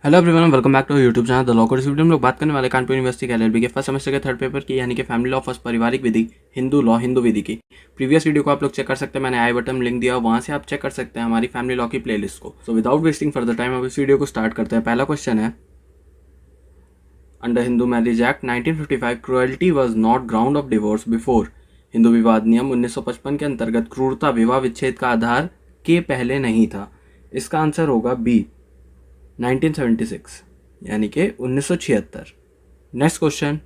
Hello everyone, welcome back to YouTube channel the law code. इस video में हम लोग बात करने वाले कानपुर यूनिवर्सिटी के एलएलबी के फर्स्ट सेमेस्टर के थर्ड पेपर की, यानी कि फैमिली लॉ फर्स्ट पारिवारिक विधि हिंदू लॉ हिंदू विधि की प्रीवियस वीडियो को आप लोग चेक कर सकते हैं। मैंने आई बटन लिंक दिया, वहां से आप चेक कर सकते हैं हमारी फैमिली लॉ की प्लेलिस्ट को। So without wasting further time अब इस वीडियो को स्टार्ट करते हैं। पहला क्वेश्चन है, under Hindu marriage act 1955 cruelty was not ground of divorce before. Hindu विवाद नियम 1955 के अंतर्गत क्रूरता विवाह विच्छेद का आधार के पहले नहीं था। इसका आंसर होगा बी 1976, यानी कि 1976। Next question,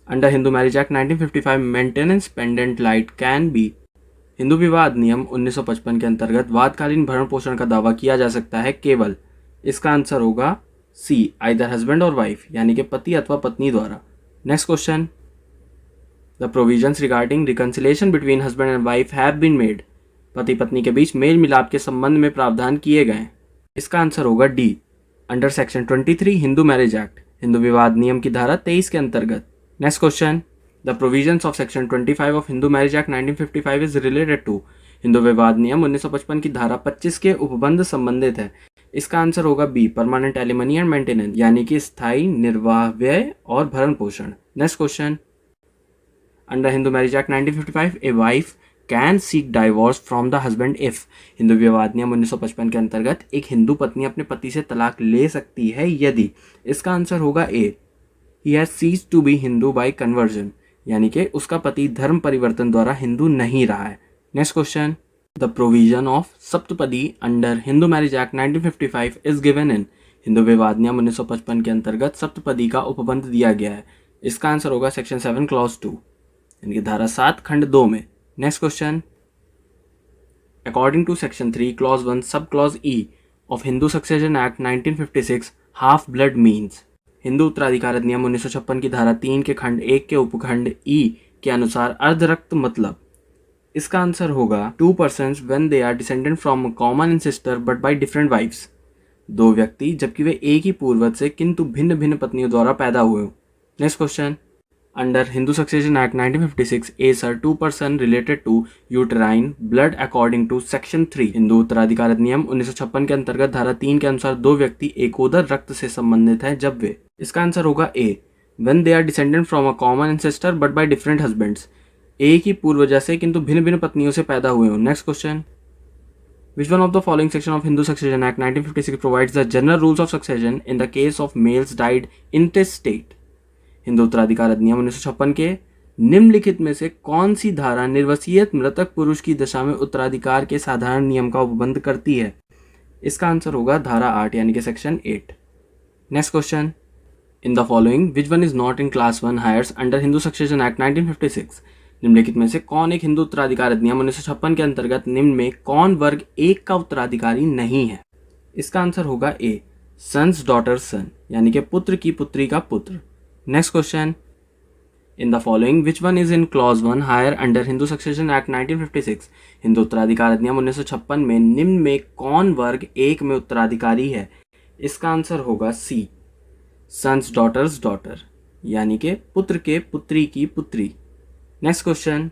under Hindu marriage act 1955 maintenance pendant light can be. Hindu विवाह अधिनियम 1955 के अंतर्गत वादकालीन भरण पोषण का दावा किया जा सकता है केवल। इसका आंसर होगा सी आइदर हस्बैंड और वाइफ, यानी कि पति अथवा पत्नी द्वारा। Next question, the provisions regarding reconciliation between husband and wife have been made. पति पत्नी के बीच मेल मिलाप के संबंध में प्रावधान किए गए। इसका आंसर होगा D under section 23 Hindu marriage act, Hindu विवाद नियम की धारा 23 के अंतर्गत। Next question, the provisions of section 25 of Hindu marriage act 1955 is related to. Hindu विवाद नियम 1955 की धारा 25 के उपबंध संबंधित है। इसका आंसर होगा be permanent alimony and maintenance, यानी कि स्थायी निर्वाह व्यय और भरण पोषण। Next question, under Hindu marriage act 1955 a wife can seek divorce from the husband if. Hindu विवाद नियम 1955 के अंतर्गत एक हिंदू पत्नी अपने पति से तलाक ले सकती है यदि। इसका आंसर होगा A he has ceased to be Hindu by conversion, यानी कि उसका पति धर्म परिवर्तन द्वारा हिंदू नहीं रहा है। Next question, the provision of saptapadi under Hindu marriage act 1955 is given in. Hindu विवाद नियम 1955 के अंतर्गत सप्तपदी का उपबंध दिया गया है। इसका आंसर होगा सेक्शन 7 क्लॉज 2, यानी कि धारा 7 खंड 2 में। Next question, according to section 3 clause 1 sub clause E of Hindu succession act 1956 half blood means. Hindu उत्तराधिकार अधिनियम 1956 की धारा 3 के खंड 1 के उपखंड ई के अनुसार अर्धरक्त मतलब। इसका आंसर होगा 2 persons when they are descended from a common ancestor but by different wives। दो व्यक्ति जबकि वे एक ही पूर्वज से किंतु भिन्न भिन्न पत्नियों द्वारा पैदा हुए हो। Next question, under Hindu succession act 1956 ए सर 2 person related to uterine blood according to section 3। Hindu उत्तराधिकार अधिनियम 1956 के अंतर्गत धारा 3 के अनुसार दो व्यक्ति एकोदर रक्त से संबंधित हैं जब वे। इसका आंसर होगा A when they are descendant from a common ancestor but by different husbands. एक ही पूर्वज से किंतु भिन्न भिन्न पत्नियों से पैदा हुए हो। Next question, which one of the following section of Hindu succession act 1956 provides the general rules of succession in the case of males died intestate. Hindu उत्तराधिकार अधिनियम 1956 के निम्नलिखित में से कौन सी धारा निर्वसीयत मृतक पुरुष की दशा में उत्तराधिकार के साधारण नियम का उपबंध करती है। इसका आंसर होगा धारा 8, यानी कि section 8। Next question, in the following which one is not in class 1 heirs under Hindu succession act 1956। निम्नलिखित में से कौन एक हिंदू उत्तराधिकार अधिनियम 1956 के अंतर्गत निम्न में कौन वर्ग 1 का उत्तराधिकारी नहीं है। इसका आंसर होगा ए सन्स डॉटर सन, यानी कि पुत्र की पुत्री का पुत्र। Next question, in the following which one is in clause 1 heir under Hindu succession act 1956। Hindu उत्तराधिकार अधिनियम 1956 में निम्न में कौन वर्ग 1 में उत्तराधिकारी है। इसका आंसर होगा सी सन्स डॉटर्स डॉटर, यानी कि पुत्र के पुत्री की पुत्री। Next question,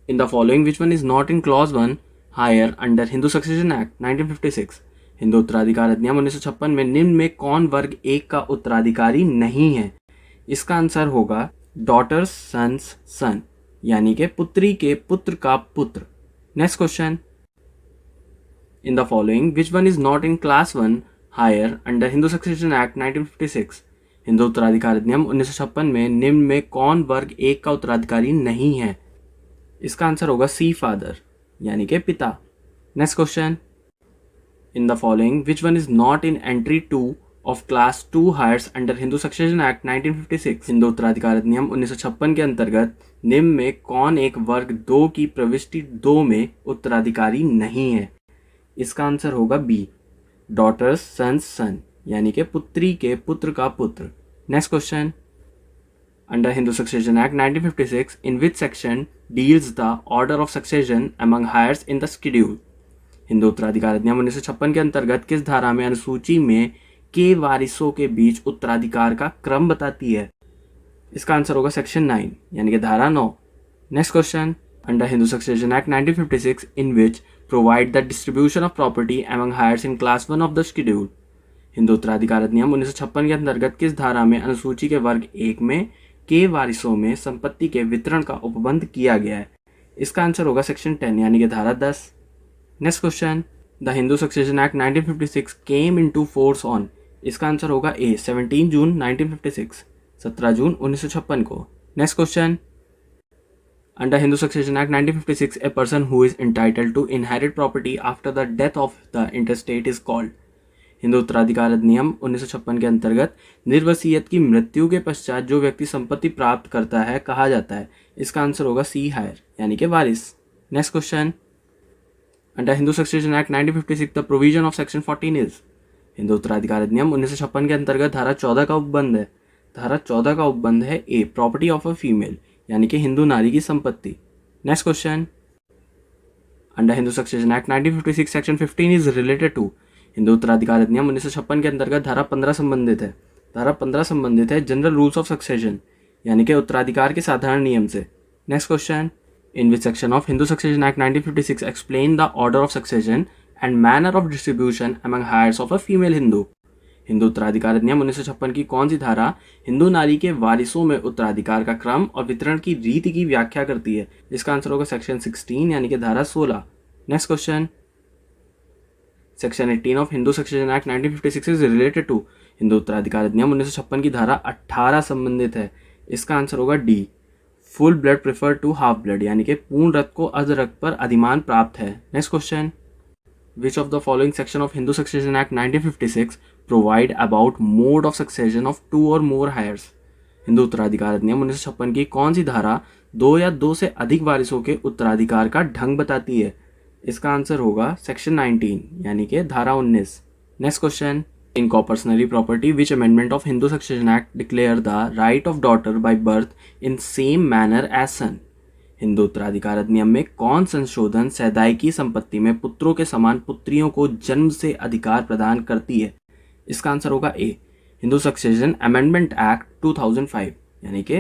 in the following which one is not in clause 1 heir under Hindu succession act 1956। Hindu उत्तराधिकार अधिनियम 1956 में निम्न में कौन वर्ग 1 का उत्तराधिकारी नहीं है। इसका आंसर होगा डॉटर्स सन्स सन, यानी कि पुत्री के पुत्र का पुत्र। Next question, in the following which one is not in class 1 heir under Hindu succession act 1956। Hindu उत्तराधिकार अधिनियम 1956 में निम्न में कौन वर्ग 1 का उत्तराधिकारी नहीं है। इसका आंसर होगा सी फादर, यानी कि पिता। Next question, in the following which one is not in entry 2 of class 2 heirs under Hindu succession act 1956। Hindu उत्तराधिकार अधिनियम 1956 के अंतर्गत निम्न में कौन एक वर्ग 2 की प्रविष्टि 2 में उत्तराधिकारी नहीं है। इसका आंसर होगा बी डॉटर्स सन्स सन, यानी कि पुत्री के पुत्र का पुत्र। Next question, under Hindu succession act 1956 in which section deals the order of succession among heirs in the schedule. Hindu उत्तराधिकार अधिनियम 1956 के अंतर्गत किस धारा में अनुसूची में के वारिसों के बीच उत्तराधिकार का क्रम बताती है। इसका आंसर होगा सेक्शन 9, यानी कि धारा 9। Next question, under Hindu Succession Act 1956, in which provide the distribution of property among heirs in class 1 of the schedule. Hindu उत्तराधिकार अधिनियम 1956 के अंतर्गत किस धारा में अनुसूची के वर्ग 1 में के वारिसों में संपत्ति के वितरण का उपबंध किया गया है? इसका आंसर होगा सेक्शन 10 यानी कि धारा 10. Next question, the Hindu succession act 1956 came into force on. इसका आंसर होगा ए 17 जून 1956, 17 जून 1956 को. Next question, under Hindu succession act 1956 a person who is entitled to inherit property after the death of the intestate is called. Hindu उत्तराधिकार अधिनियम 1956 के अंतर्गत निर्वसीयत की मृत्यु के पश्चात जो व्यक्ति संपत्ति प्राप्त करता है कहा जाता है? इसका आंसर होगा सी हायर यानी कि वारिस. Next question, under Hindu succession act 1956 the provision of section 14 is. Hindu उत्तराधिकार अधिनियम 1956 के अंतर्गत धारा 14 का उपबंध है. धारा 14 का उपबंध है a property of a female यानी कि हिंदू नारी की संपत्ति. Next question, under Hindu succession act 1956 section 15 is related to. Hindu उत्तराधिकार अधिनियम 1956 के अंतर्गत धारा 15 संबंधित है. धारा 15 संबंधित है जनरल रूल्स ऑफ सक्सेशन यानी कि उत्तराधिकार के साधारण नियम से. Next question, in which section of Hindu succession act 1956 explain the order of succession and manner of distribution among heirs of a female Hindu. Hindu उत्तराधिकार अधिनियम 1956 की कौन सी धारा हिंदू नारी के वारिसों में उत्तराधिकार का क्रम और वितरण की रीति की व्याख्या करती है? इसका आंसर होगा सेक्शन 16 यानी कि धारा 16. Next question, section 18 of Hindu succession act 1956 is related to. Hindu उत्तराधिकार अधिनियम 1956 की धारा 18 संबंधित है. इसका आंसर होगा D full blood prefer to half blood यानी कि पूर्ण रक्त को अर्ध रक्त पर अधिमान प्राप्त है. Next question, which of the following section of Hindu succession act 1956 provide about mode of succession of 2 और मोर हायर्स. हिंदू उत्तराधिकार अधिनियम 1956 की कौन सी धारा 2 या 2 से अधिक वारिसों के उत्तराधिकार का ढंग बताती है? इसका आंसर होगा सेक्शन 19 यानी कि धारा 19. Next question, in coparcenary property which amendment of Hindu succession act declare the right of daughter by birth in same manner as son. Hindu उत्तराधिकार अधिनियम में कौन संशोधन सैदाइकी संपत्ति में पुत्रों के समान पुत्रियों को जन्म से अधिकार प्रदान करती है? इसका आंसर होगा A Hindu succession amendment act 2005 यानी कि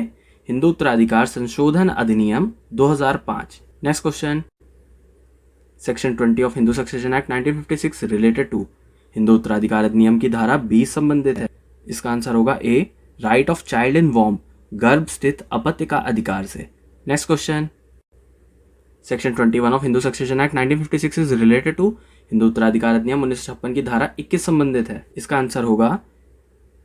हिंदू उत्तराधिकार संशोधन अधिनियम 2005. Next question, section 20 of Hindu succession act 1956 related to. Hindu उत्तराधिकार अधिनियम की धारा 20 संबंधित है. इसका आंसर होगा A right of child in womb गर्भ स्थित अपत्य का अधिकार से. Next question, section 21 of Hindu succession act 1956 is related to. Hindu उत्तराधिकार अधिनियम 1956 की धारा 21 संबंधित है. इसका आंसर होगा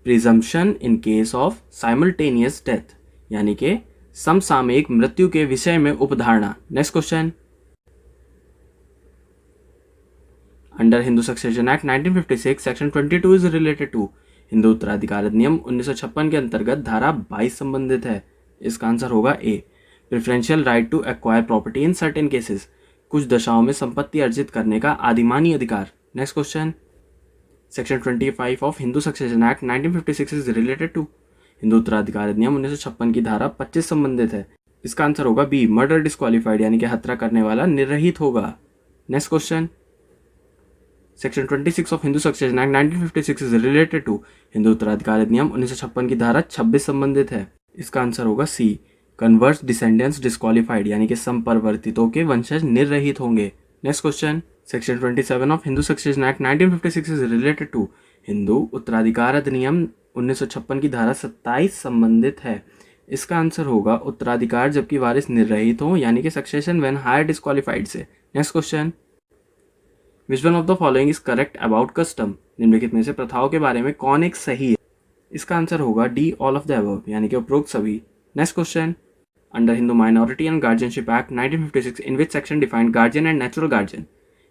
presumption in case of simultaneous death यानी कि समसामयिक मृत्यु के विषय में उपधारणा. Next question, under Hindu succession act 1956 section 22 is related to. Hindu उत्तराधिकार अधिनियम 1956 के अंतर्गत धारा 22 संबंधित है. इसका आंसर होगा A preferential right to acquire property in certain cases कुछ दशाओं में संपत्ति अर्जित करने का आदिमानी अधिकार. Next question, section 25 of Hindu succession act 1956 is related to. Hindu उत्तराधिकार अधिनियम 1956 की धारा 25 संबंधित है. इसका आंसर होगा बी मर्डर डिस्क्वालीफाइड यानी कि हत्या करने वाला निर्रहित होगा. Next question, section 26 of Hindu succession act 1956 is related to. Hindu उत्तराधिकार अधिनियम 1956 की धारा 26 संबंधित है. इसका आंसर होगा सी कन्वर्स डिसेंडेंट्स डिस्क्वालीफाइड यानी कि संपरिवर्तितों के वंशज निर्रहित होंगे. Next question, section 27 of Hindu succession act 1956 is related to. Hindu उत्तराधिकार अधिनियम 1956 की धारा 27 संबंधित है. इसका आंसर होगा उत्तराधिकार जबकि वारिस निर्रहित हो यानी कि सक्सेशन व्हेन हायर डिस्क्वालीफाइड से. Next question, which one of the following is correct about custom. निम्नलिखित में से प्रथाओं के बारे में कौन एक सही है? इसका आंसर होगा D all of the above यानी कि उपरोक्त सभी. Next question, under Hindu minority and guardianship act 1956 in which section defined guardian and natural guardian.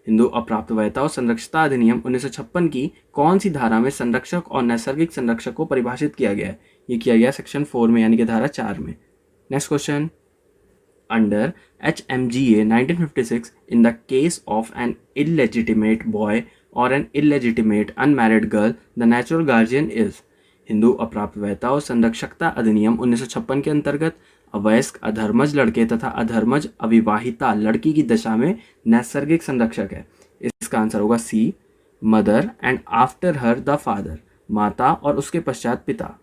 Hindu अप्राप्त वयता और संरक्षता अधिनियम 1956 की कौन सी धारा में संरक्षक और नैसर्गिक संरक्षक को परिभाषित किया गया है? ये किया गया सेक्शन 4 में यानी कि धारा 4 में. Next question, under HMGA 1956 in the case of an illegitimate boy or an illegitimate unmarried girl, the natural guardian is. Hindu अप्राप्त वयता और संरक्षकता अधिनियम 1956 के अंतर्गत अवयस्क अधर्मज लड़के तथा अधर्मज अविवाहिता लड़की की दशा में नैसर्गिक संरक्षक है. इसका आंसर होगा C mother and after her the father माता और उसके पश्चात पिता.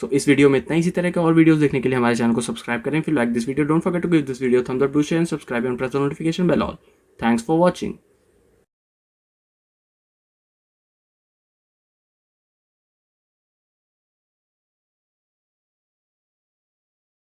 सो इस वीडियो में इतना ही। इसी तरह के और वीडियोस देखने के लिए हमारे चैनल को सब्सक्राइब करें। If you like this video don't forget to give this video thumbs up, do share and subscribe and press the notification bell all. Thanks for watching.